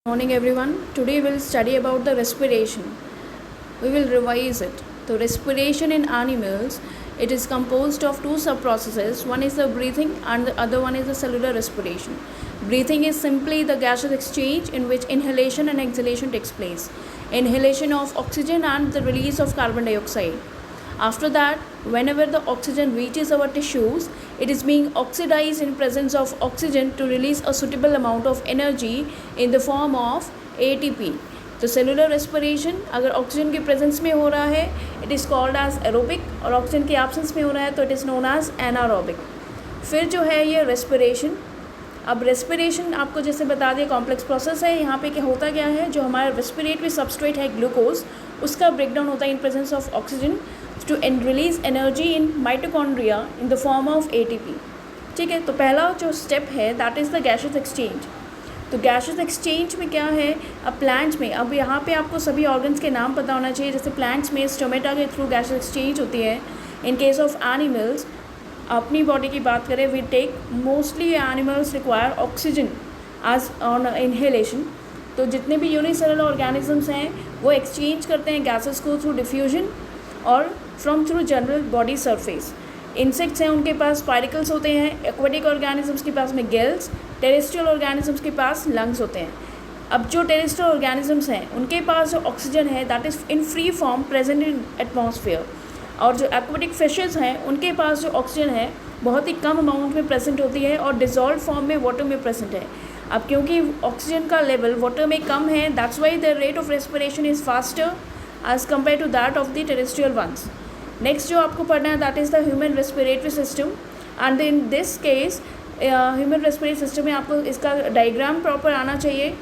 Morning everyone. Today we'll study about the respiration. We will revise it. So respiration in animals, it is composed of two sub-processes. One is the breathing and the other one is the cellular respiration. Breathing is simply the gaseous exchange in which inhalation and exhalation takes place. Inhalation of oxygen and the release of carbon dioxide. After that, whenever the oxygen reaches our tissues, it is being oxidized in presence of oxygen to release a suitable amount of energy in the form of ATP. तो cellular respiration अगर oxygen के presence में हो रहा है it is called as aerobic, और oxygen के absence में हो रहा है तो it is known as anaerobic. फिर जो है ये रेस्पिरेशन. अब रेस्पिरेशन आपको जैसे बता दिया कॉम्प्लेक्स प्रोसेस है. यहाँ पे क्या होता क्या है, जो हमारा रेस्पिरेटरी सबस्ट्रेट है ग्लूकोज, उसका ब्रेकडाउन होता है in presence of oxygen to release energy in mitochondria in the form of ATP. ठीक है, तो पहला जो स्टेप है that is the gases exchange. तो गैसेस एक्सचेंज में क्या है, अब प्लांट्स में, अब यहाँ पे आपको सभी ऑर्गन्स के नाम पता होना चाहिए. जैसे प्लांट्स में स्टोमेटा के थ्रू गैसेस एक्सचेंज होती है. इन केस ऑफ एनिमल्स, अपनी बॉडी की बात करें, we take mostly animals require oxygen as on inhalation. तो जितने भी यूनिसेलुलर ऑर्गेनिजम्स हैं वो एक्सचेंज करते हैं गैसेस को थ्रू डिफ्यूजन और from through general body surface. Insects हैं, उनके पास स्पाइरिकल्स होते हैं. एक्वेटिक ऑर्गेनिजम्स के पास में गिल्स. टेरेस्ट्रियल ऑर्गेनिजम्स के पास लंग्स होते हैं. अब जो टेरेस्ट्रियल ऑर्गेनिजम्स हैं उनके पास जो ऑक्सीजन है that is in free form present in atmosphere, और जो एक्वेटिक फिशेज़ हैं उनके पास जो ऑक्सीजन है बहुत ही कम अमाउंट में प्रेजेंट होती है और डिजॉल्व फॉर्म में वाटर में प्रेजेंट है. अब क्योंकि ऑक्सीजन का लेवल वाटर में कम है, that's why the rate of respiration is faster as compare to that of the terrestrial ones. Next जो आपको पढ़ना है that is the human respiratory system. And in this case human respiratory system में आपको इसका डायग्राम प्रॉपर आना चाहिए,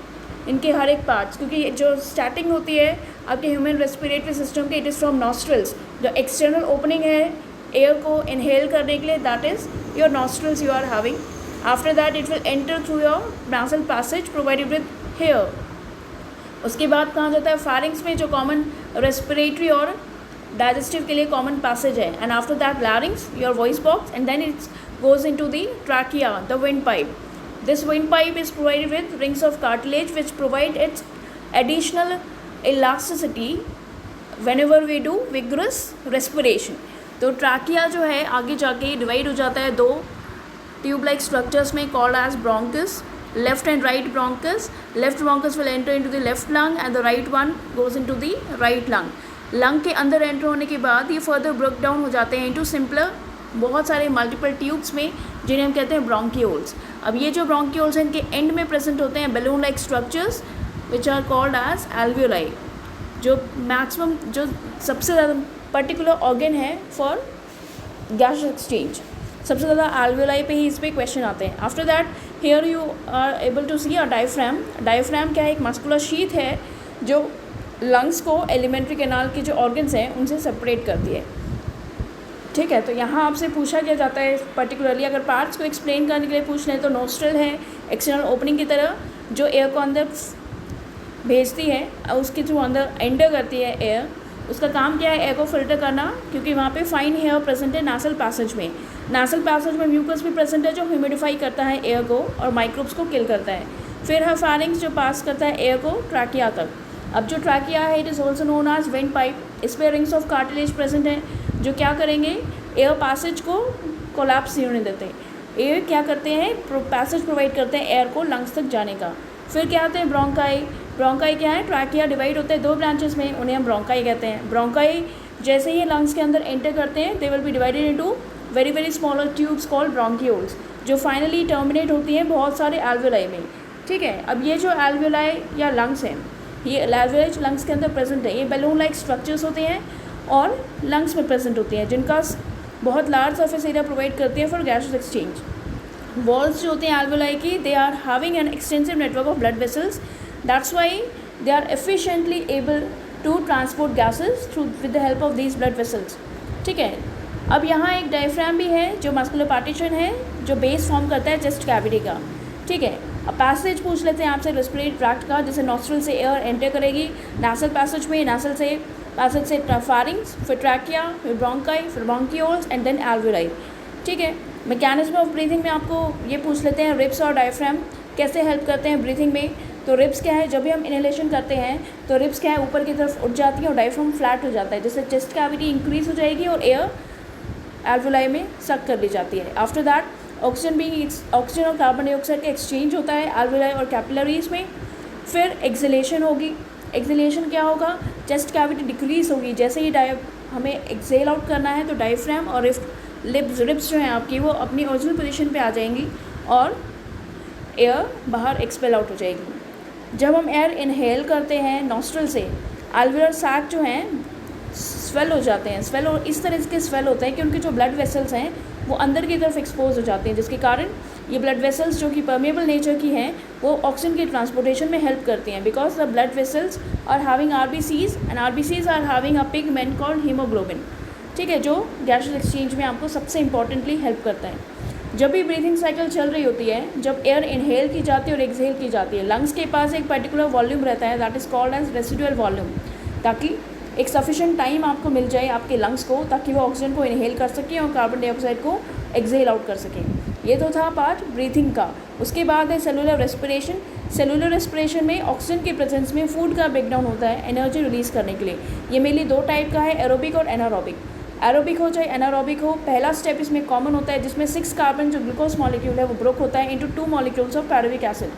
इनके हर एक पार्ट्स, क्योंकि जो स्टार्टिंग होती है आपके ह्यूमन रेस्पिरेटरी सिस्टम के, इट इज़ फ्रॉम नॉस्ट्रल्स. जो एक्सटर्नल ओपनिंग है एयर को इनहेल करने के लिए that is your nostrils you are having. After that it will enter through your nasal passage provided with hair. उसके बाद कहाँ जाता है, फारिंग्स में जो कॉमन रेस्पिरेटरी और डाइजेस्टिव के लिए कॉमन पैसेज है. And after that larynx, your voice box, and then it's goes into the trachea, the windpipe. This windpipe is provided with rings of cartilage which provide its additional elasticity whenever we do vigorous respiration. तो trachea जो है आगे जाके divide हो जाता है दो tube like structures में called as bronchus, left and right bronchus. Left bronchus will enter into the left lung and the right one goes into the right lung. Lung के अंदर एंटर होने के बाद ये फर्दर ब्रेक डाउन हो जाते हैं इनटू सिंपलर बहुत सारे मल्टीपल ट्यूब्स में जिन्हें हम कहते हैं ब्रोंकियोल्स. अब ये जो ब्रोंकियोल्स हैं इनके एंड में प्रेजेंट होते हैं balloon like structures which are called as alveoli. जो मैक्सिमम जो सबसे ज़्यादा पर्टिकुलर ऑर्गन है फॉर गैस एक्सचेंज, सबसे ज़्यादा एल्वियोलाई पे ही इस पर क्वेश्चन आते हैं. After that here you are able to see a diaphragm. Diaphragm क्या है, एक मस्कुलर शीथ है जो लंग्स को एलिमेंट्री कैनाल के जो ऑर्गन्स हैं उनसे सेपरेट करती है. ठीक है, तो यहाँ आपसे पूछा क्या जाता है पर्टिकुलरली, अगर पार्ट्स को एक्सप्लेन करने के लिए पूछ लें तो नोस्ट्रल है एक्सटर्नल ओपनिंग की तरह जो एयर को अंदर भेजती है और उसके थ्रू अंदर एंटर करती है एयर. उसका काम क्या है, एयर को फिल्टर करना, क्योंकि वहाँ पे फाइन हेयर प्रेजेंट है नासल पैसेज में. नासल पैसेज में म्यूकस भी प्रेजेंट है जो ह्यूमिडिफाई करता है एयर को और माइक्रोब्स को किल करता है. फिर है फारिंग्स जो पास करता है एयर को ट्रैकिया तक. अब जो ट्रैकिया है it is also known as windpipe. इस पर रिंग्स ऑफ कार्टिलेज प्रेजेंट है जो क्या करेंगे, एयर पैसेज को कोलैप्स नहीं होने देते. एयर क्या करते हैं, पैसेज प्रोवाइड करते हैं एयर को लंग्स तक जाने का. फिर क्या आते हैं ब्रोंकाई. ब्रोंकाई क्या है, ट्रैकिया डिवाइड होते हैं दो ब्रांचेस में, उन्हें हम ब्रोंकाई कहते हैं. ब्रोंकाई जैसे ही लंग्स के अंदर एंटर करते हैं they will be divided into very very smaller tubes called bronchioles जो फाइनली टर्मिनेट होती हैं बहुत सारे एल्वियोलाई में. ठीक है, अब ये जो एल्वियोलाई या लंग्स हैं, ये एल्वियोलाई लंग्स के अंदर प्रेजेंट है, ये बैलून लाइक स्ट्रक्चर्स होते हैं और लंग्स में प्रेजेंट होती हैं जिनका बहुत लार्ज सरफेस एरिया प्रोवाइड करती है फॉर गैसेस एक्सचेंज. वॉल्स जो होते हैं एल्वियोलाई की, they are having an extensive network of blood vessels. That's why they are efficiently able to transport gases through with the help of these blood vessels. ठीक है, अब यहाँ एक diaphragm भी है जो मस्कुलर पार्टीशन है जो बेस फॉर्म करता है चेस्ट कैविटी का. ठीक है, अब पैसेज पूछ लेते हैं आपसे रेस्पिरेटरी ट्रैक्ट का, जैसे नॉस्ट्रल से एयर एंटर करेगी नासल पैसेज में, नासल से पैसेज से फारिंग्स, फिर ट्रैकिया, फिर ब्रोंकाई, फिर ब्रोंकियोल्स एंड देन एल्वियोलाई. ठीक है, मैकेनिज्म ऑफ ब्रीथिंग में आपको ये पूछ लेते हैं रिब्स और डायफ्राम कैसे हेल्प करते हैं ब्रीथिंग में. तो रिब्स क्या है, जब भी हम इनहेलेशन करते हैं तो रिब्स क्या है ऊपर की तरफ उठ जाती है और डायफ्राम फ्लैट हो जाता है, जिससे चेस्ट कैविटी इंक्रीज हो जाएगी और एयर एल्वोलाई में सक कर ली जाती है। आफ्टर दैट ऑक्सीजन और कार्बन डाइऑक्साइड का एक्सचेंज होता है एल्वोलाई और कैपिलरीज में। फिर एक्सहेलेशन होगी। एक्सहेलेशन क्या होगा, चेस्ट कैविटी डिक्रीज होगी। जैसे ही हमें एक्सहेल आउट करना है तो डायफ्राम और रिब्स जो हैं आपकी वो अपनी ओरिजिनल पोजीशन पे आ जाएंगी और एयर बाहर एक्सपेल आउट हो जाएगी। जब हम एयर इनहेल करते हैं नॉस्ट्रल से, एल्वियोलर सैक जो हैं स्वेल हो जाते हैं। स्वेल और इस तरह के स्वेल होते हैं कि उनके जो ब्लड वेसल्स हैं वो अंदर की तरफ एक्सपोज हो जाते हैं, जिसके कारण ये ब्लड वेसल्स जो कि परमेबल नेचर की हैं वो ऑक्सीजन के ट्रांसपोर्टेशन में हेल्प करती हैं, because the blood vessels are having RBCs and RBCs are having a pigment called haemoglobin, ठीक है, जो गैसेस एक्सचेंज में आपको सबसे इंपॉर्टेंटली हेल्प करता है। जब भी ब्रीथिंग साइकिल चल रही होती है, जब एयर इनहेल की जाती है और एक्सहेल की जाती है, लंग्स के पास एक पर्टिकुलर वॉल्यूम रहता है that is called as residual volume, ताकि एक सफिशिएंट टाइम आपको मिल जाए आपके लंग्स को, ताकि वो ऑक्सीजन को इनहेल कर सकें और कार्बन डाइऑक्साइड को एक्सहेल आउट कर सकें। ये तो था पार्ट ब्रीथिंग का। उसके बाद है सेलुलर रेस्पिरेशन। सेलुलर रेस्पिरेशन में ऑक्सीजन के प्रेजेंस में फूड का ब्रेकडाउन होता है एनर्जी रिलीज़ करने के लिए। ये मेनली दो टाइप का है, एरोबिक और एनारोबिक। एरोबिक हो चाहे एनारोबिक हो, पहला स्टेप इसमें कॉमन होता है जिसमें 6 कार्बन जो ग्लूकोज मॉलिक्यूल है वो ब्रोक होता है इनटू 2 मॉलिक्यूल्स ऑफ पैरुविक एसिड।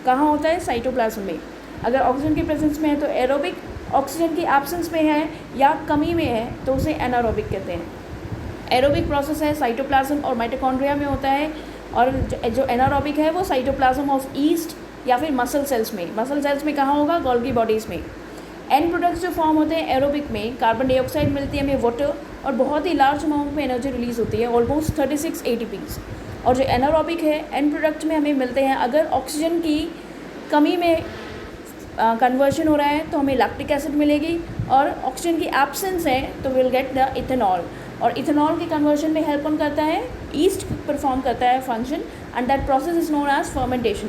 कहाँ होता है, साइटोप्लाज्म में। अगर ऑक्सीजन की प्रेजेंस में है तो एरोबिक, ऑक्सीजन की एब्सेंस में है या कमी में है तो उसे एनारोबिक कहते हैं। एरोबिक प्रोसेस है साइटोप्लाज्म और माइटोकॉन्ड्रिया में होता है, और जो एनारोबिक है वो साइटोप्लाज्म ऑफ ईस्ट या फिर मसल सेल्स में। मसल सेल्स में कहाँ होगा, गोल्गी बॉडीज़ में। एंड प्रोडक्ट्स जो फॉर्म होते हैं एरोबिक में, कार्बन डाइऑक्साइड मिलती है हमें, वाटर, और बहुत ही लार्ज अमाउंट में एनर्जी रिलीज़ होती है, ऑलमोस्ट 36 ATPs। और जो एनारोबिक है एंड प्रोडक्ट में हमें मिलते हैं, अगर ऑक्सीजन की कमी में कन्वर्जन हो रहा है तो हमें लैक्टिक एसिड मिलेगी, और ऑक्सीजन की एब्सेंस है तो विल गेट द इथेनॉल। और इथेनॉल के कन्वर्जन में हेल्प कौन करता है, ईस्ट परफॉर्म करता है function, and that process is known as fermentation.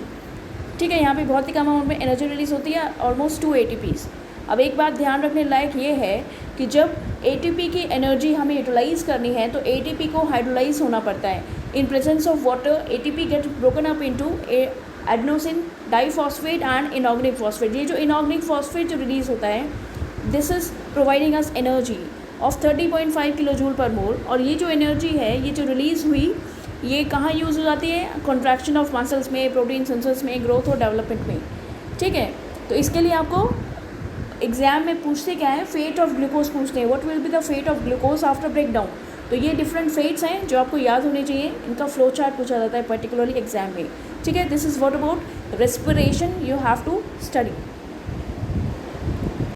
ठीक है, यहाँ पे बहुत ही कम अमाउंट में एनर्जी रिलीज होती है, ऑलमोस्ट 2 ATPs। अब एक बात ध्यान रखने लायक ये है कि जब ATP की एनर्जी हमें यूटिलाइज़ करनी है तो ATP को हाइड्रोलाइज होना पड़ता है। In presence of water ATP get broken up into adenosine diphosphate and inorganic phosphate. ये जो इनऑर्गेनिक फॉस्फेट जो रिलीज़ होता है, this is providing us energy of 30.5 kilojoule पर मोल। और ये जो एनर्जी है, ये जो रिलीज़ हुई, ये कहाँ यूज़ हो जाती है, कॉन्ट्रैक्शन ऑफ मसल्स में, प्रोटीन सिंथेसिस में, ग्रोथ और डेवलपमेंट में। ठीक है, तो इसके लिए आपको एग्जाम में पूछते क्या है, फेट ऑफ ग्लूकोज पूछते हैं, what will be the fate of glucose after break down. तो ये डिफरेंट फेट्स हैं जो आपको याद होने चाहिए, इनका फ्लो चार्ट पूछा जाता है पर्टिकुलरली एग्जाम में। ठीक है, this is what about respiration you have to study.